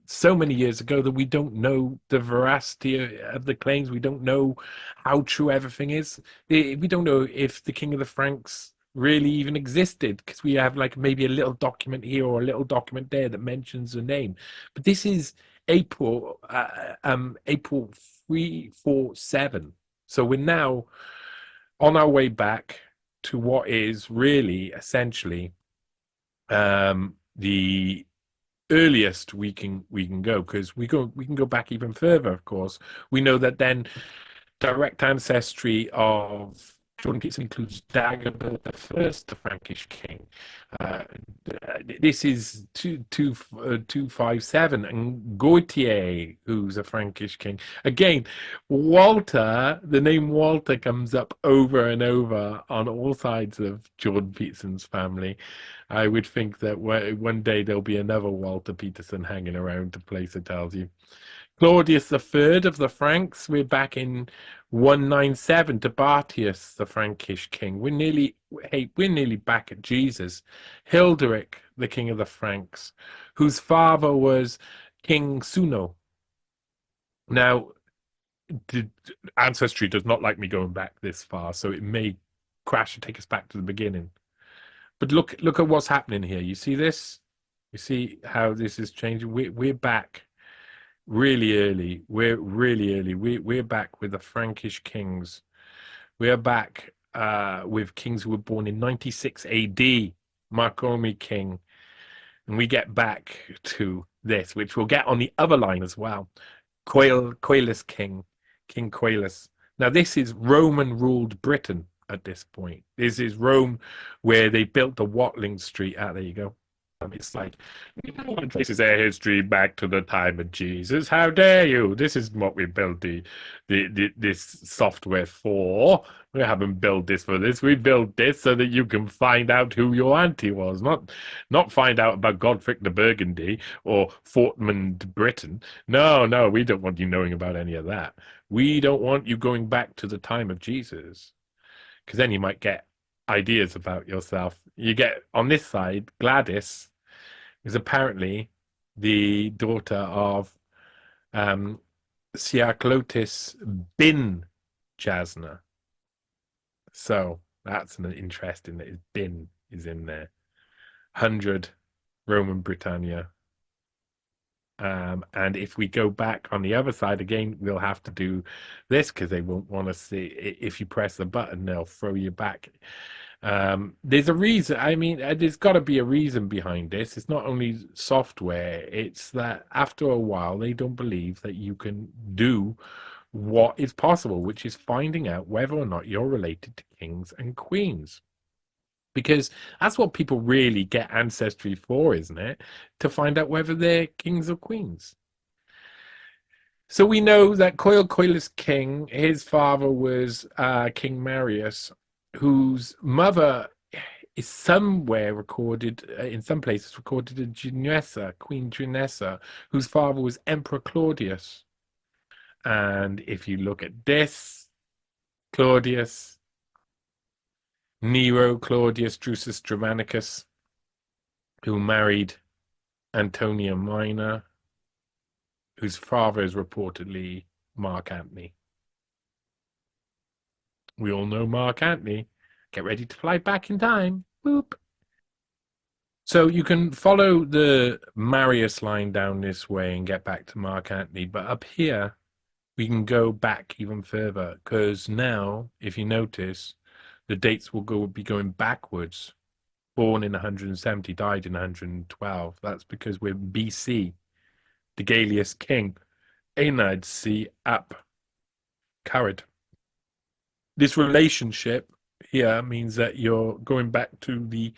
so many years ago that we don't know the veracity of the claims. We don't know how true everything is. We don't know if the King of the Franks really even existed, because we have like maybe a little document here or a little document there that mentions the name. But this is April 347. So we're now on our way back to what is really essentially the earliest we can go, because we can go back even further. Of course, we know that then direct ancestry of Jordan Peterson includes Dagobert the First, the Frankish king. Uh, this is 257, and Gautier, who's a Frankish king. Again, Walter, the name Walter comes up over and over on all sides of Jordan Peterson's family. I would think that one day there'll be another Walter Peterson hanging around to place, it tells you. Claudius III of the Franks, we're back in 197 to Bartius, the Frankish king. We're nearly back at Jesus. Hilderic, the king of the Franks, whose father was King Suno. Now, Ancestry does not like me going back this far, so it may crash and take us back to the beginning. But look at what's happening here. You see this? You see how this is changing? We're back really early. We're really early. We're back with the Frankish kings. We're back with kings who were born in 96 AD, Marcomi king. And we get back to this, which we'll get on the other line as well. Coelus king, King Coelus. Now, this is Roman-ruled Britain at this point. This is Rome, where they built the Watling Street. There you go. It's like, no one traces their history back to the time of Jesus. How dare you? This is what we built this software for. We haven't built this for this. We built this so that you can find out who your auntie was, not find out about Godfrey de Burgundy or Fortmund Britain. No, we don't want you knowing about any of that. We don't want you going back to the time of Jesus, because then you might get ideas about yourself. You get on this side, Gladys is apparently the daughter of Siarclotis bin Jasna. So that's an interesting that his bin is in there. 100 Roman Britannia. And if we go back on the other side again, we'll have to do this, because they won't want to see. If you press the button, they'll throw you back. There's a reason. I mean, there's got to be a reason behind this. It's not only software. It's that after a while, they don't believe that you can do what is possible, which is finding out whether or not you're related to kings and queens. Because that's what people really get Ancestry for, isn't it? To find out whether they're kings or queens. So we know that Coelus king, his father was King Marius, whose mother is somewhere recorded, in some places recorded as Junessa, Queen Junessa, whose father was Emperor Claudius. And if you look at this, Claudius, Nero Claudius Drusus Germanicus, who married Antonia Minor, whose father is reportedly Mark Antony. We all know Mark Antony. Get ready to fly back in time. Boop. So you can follow the Marius line down this way and get back to Mark Antony. But up here, we can go back even further, because now, if you notice, the dates will be going backwards. Born in 170, died in 112. That's because we're BC. The Galius king, Aenad C. Ap Carrid. This relationship here means that you're going back to the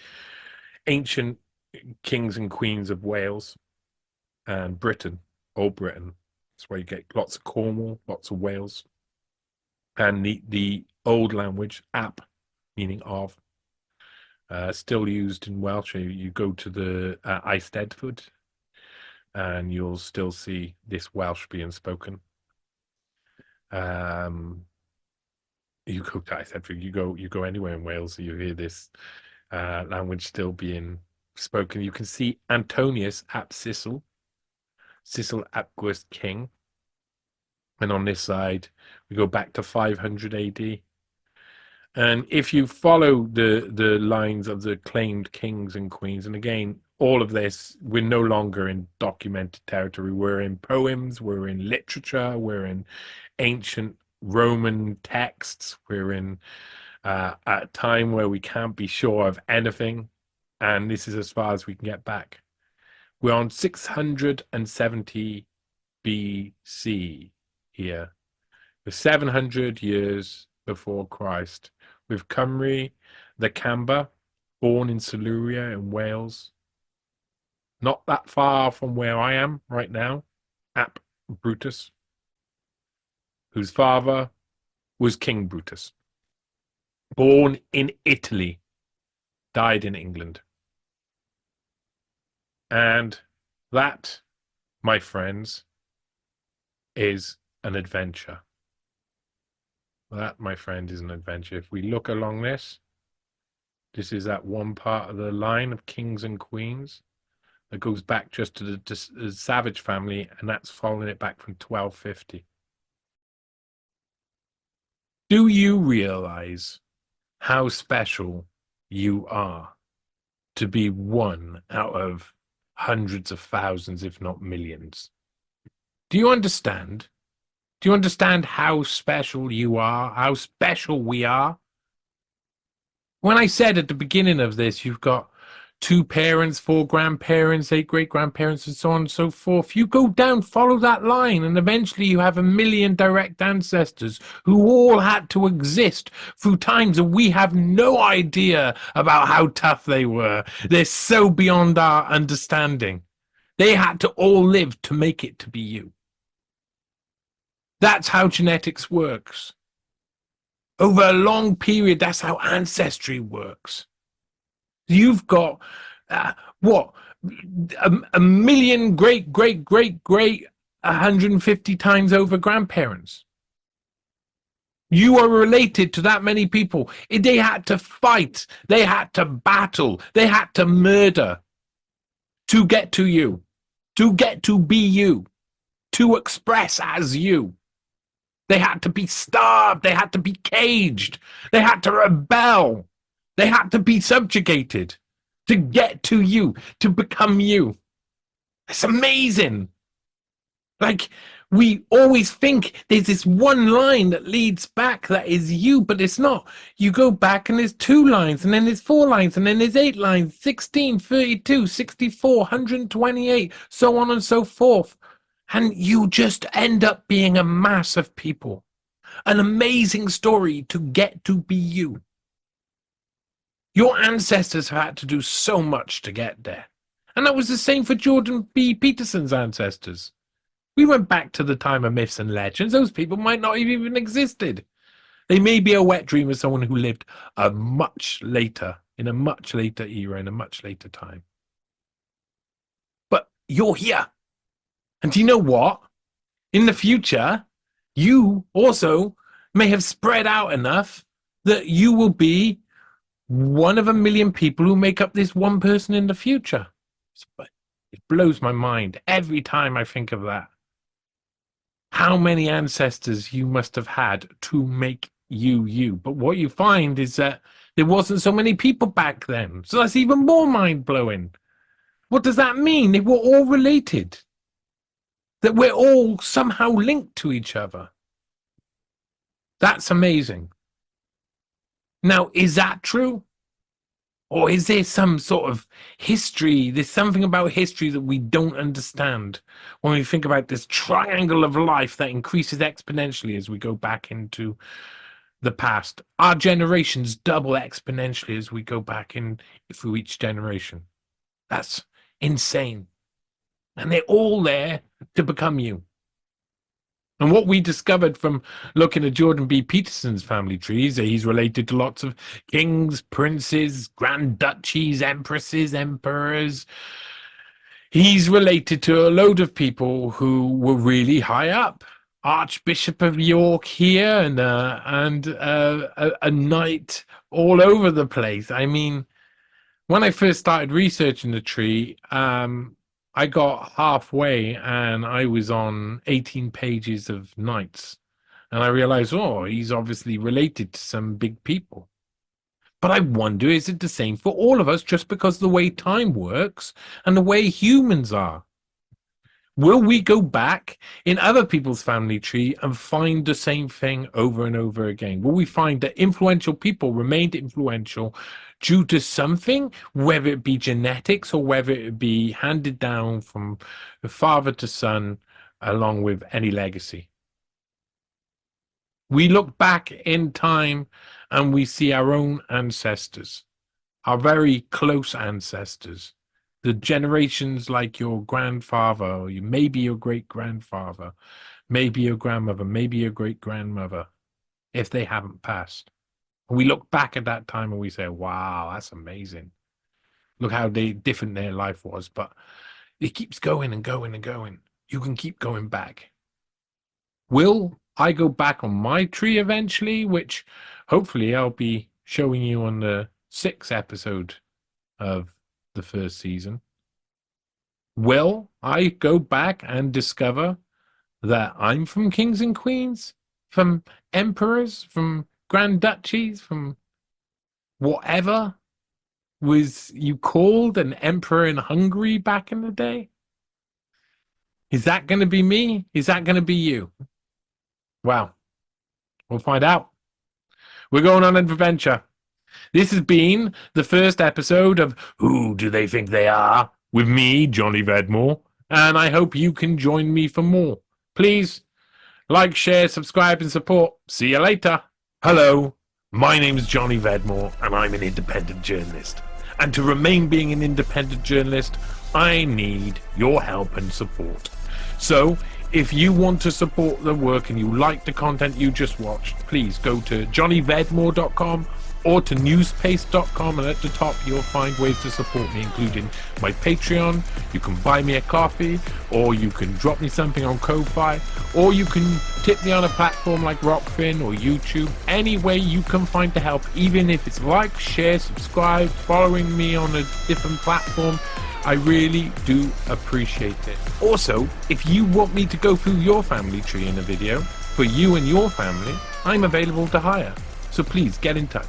ancient kings and queens of Wales and Britain, Old Britain. That's where you get lots of Cornwall, lots of Wales. And the old language, ap, meaning of, still used in Welsh. You go to the Eisteddfod and you'll still see this Welsh being spoken. You go to Eisteddfod, you go anywhere in Wales, you hear this language still being spoken. You can see Antonius ap Cecil ap Gwrst king. And on this side, we go back to 500 AD. And if you follow the lines of the claimed kings and queens, and again, all of this, we're no longer in documented territory. We're in poems, we're in literature, we're in ancient Roman texts, we're in a time where we can't be sure of anything. And this is as far as we can get back. We're on 670 BC here. We're 700 years before Christ, with Cymru, the Camber, born in Siluria in Wales, not that far from where I am right now, ap Brutus, whose father was King Brutus, born in Italy, died in England. And that, my friends, is an adventure. That, my friend, is an adventure. If we look along this is that one part of the line of kings and queens that goes back just to the Savage family, and that's following it back from 1250. Do you realize how special you are to be one out of hundreds of thousands, if not millions? Do you understand? Do you understand how special you are? How special we are? When I said at the beginning of this, you've got 2 parents, 4 grandparents, 8 great-grandparents, and so on and so forth. You go down, follow that line, and eventually you have 1 million direct ancestors who all had to exist through times that we have no idea about how tough they were. They're so beyond our understanding. They had to all live to make it to be you. That's how genetics works. Over a long period, that's how ancestry works. You've got, what, a million great 150 times over grandparents. You are related to that many people. They had to fight. They had to battle. They had to murder to get to you, to get to be you, to express as you. They had to be starved. They had to be caged. They had to rebel. They had to be subjugated to get to you, to become you. It's amazing. Like, we always think there's this one line that leads back that is you, but it's not. You go back and there's 2 lines, and then there's 4 lines, and then there's 8 lines, 16, 32, 64, 128, so on and so forth. And you just end up being a mass of people. An amazing story to get to be you. Your ancestors have had to do so much to get there. And that was the same for Jordan B. Peterson's ancestors. We went back to the time of myths and legends. Those people might not have even existed. They may be a wet dream of someone who lived in a much later era, in a much later time. But you're here. And do you know what? In the future, you also may have spread out enough that you will be one of 1 million people who make up this one person in the future. It blows my mind every time I think of that. How many ancestors you must have had to make you you. But what you find is that There wasn't so many people back then. So that's even more mind-blowing. What does that mean? They were all related. That we're all somehow linked to each other. That's amazing. Now, is that true? Or is there some sort of history? There's something about history that we don't understand when we think about this triangle of life that increases exponentially as we go back into the past. Our generations double exponentially as we go back in through each generation. That's insane. And they're all there to become you. And what we discovered from looking at Jordan B. Peterson's family trees, he's related to lots of kings, princes, grand duchies, empresses, emperors. He's related to a load of people who were really high up. Archbishop of York here and a knight all over the place. I mean, when I first started researching the tree, I got halfway and I was on 18 pages of knights. And I realized, oh, he's obviously related to some big people. But I wonder, is it the same for all of us just because of the way time works and the way humans are? Will we go back in other people's family tree and find the same thing over and over again? Will we find that influential people remained influential due to something, whether it be genetics or whether it be handed down from father to son, along with any legacy? We look back in time and we see our own ancestors, our very close ancestors. The generations like your grandfather, or maybe your great-grandfather, maybe your grandmother, maybe your great-grandmother, if they haven't passed. We look back at that time and we say, wow, that's amazing. Look how different their life was. But it keeps going and going and going. You can keep going back. Will I go back on my tree eventually, which hopefully I'll be showing you on the 6th episode of the first season? Will I go back and discover that I'm from kings and queens, from emperors, from grand duchies, from whatever was you called an emperor in Hungary back in the day? Is that going to be me? Is that going to be you? Well, we'll find out. We're going on an adventure. This has been the first episode of Who Do They Think They Are? With me, Johnny Vedmore, and I hope you can join me for more. Please like, share, subscribe, and support. See you later. Hello, my name is Johnny Vedmore, and I'm an independent journalist. And to remain being an independent journalist, I need your help and support. So, if you want to support the work and you like the content you just watched, please go to johnnyvedmore.com or to newspaste.com, and at the top you'll find ways to support me, including my Patreon. You can buy me a coffee, or you can drop me something on Ko-Fi, or you can tip me on a platform like Rockfin or YouTube. Any way you can find to help, even if it's like, share, subscribe, following me on a different platform. I really do appreciate it. Also, if you want me to go through your family tree in a video for you and your family, I'm available to hire. So please get in touch.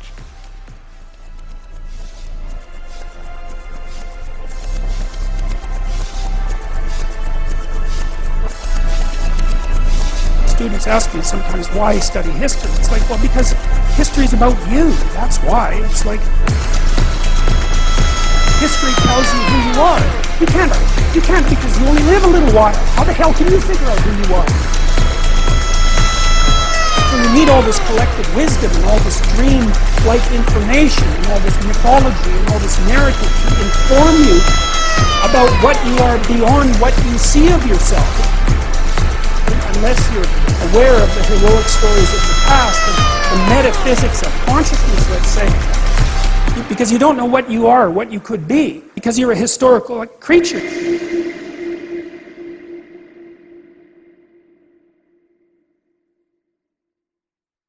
Students ask me sometimes why I study history. It's like, well, because history is about you. That's why. It's like history tells you who you are. You can't because you only live a little while. How the hell can you figure out who you are? So you need all this collective wisdom and all this dream-like information and all this mythology and all this narrative to inform you about what you are beyond what you see of yourself. Unless you're aware of the heroic stories of the past and the metaphysics of consciousness, let's say, because you don't know what you are, what you could be, because you're a historical creature.